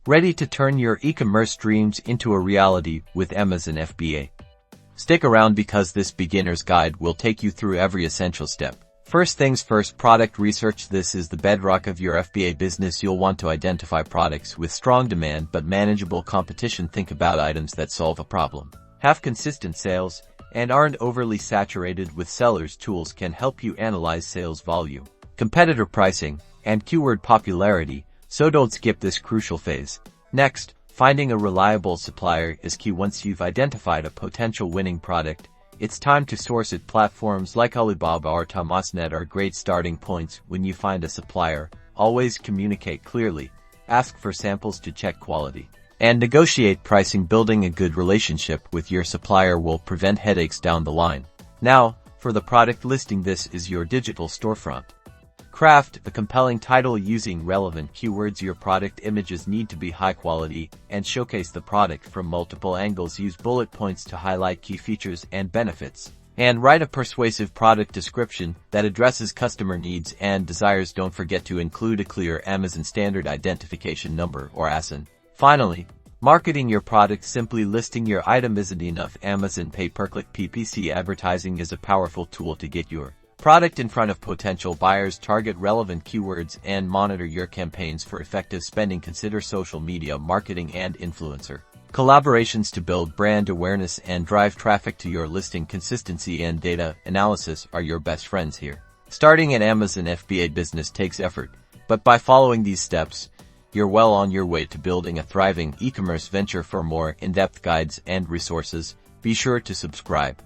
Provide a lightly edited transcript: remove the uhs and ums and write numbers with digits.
Ready to turn your e-commerce dreams into a reality with Amazon FBA? Stick around because this beginner's guide will take you through every essential step. First things first, product research. This is the bedrock of your FBA business. You'll want to identify products with strong demand but manageable competition. Think about items that solve a problem, have consistent sales, and aren't overly saturated with sellers. Tools can help you analyze sales volume, competitor pricing, and keyword popularity, so don't skip this crucial phase. Next, finding a reliable supplier is key. Once you've identified a potential winning product, it's time to source it. Platforms like Alibaba or Tomasnet are great starting points. When you find a supplier, always communicate clearly, ask for samples to check quality, and negotiate pricing. Building a good relationship with your supplier will prevent headaches down the line. Now, for the product listing. This is your digital storefront. Craft a compelling title using relevant keywords. Your product images need to be high quality and showcase the product from multiple angles. Use bullet points to highlight key features and benefits, and write a persuasive product description that addresses customer needs and desires. Don't forget to include a clear Amazon Standard Identification Number or ASIN. Finally, marketing your product. Simply listing your item isn't enough. Amazon pay-per-click advertising is a powerful tool to get your product in front of potential buyers. Target relevant keywords and monitor your campaigns for effective spending. Consider social media marketing and influencer collaborations to build brand awareness and drive traffic to your listing. Consistency and data analysis are your best friends here. Starting an Amazon FBA business takes effort, but by following these steps, you're well on your way to building a thriving e-commerce venture. For more in-depth guides and resources, be sure to subscribe.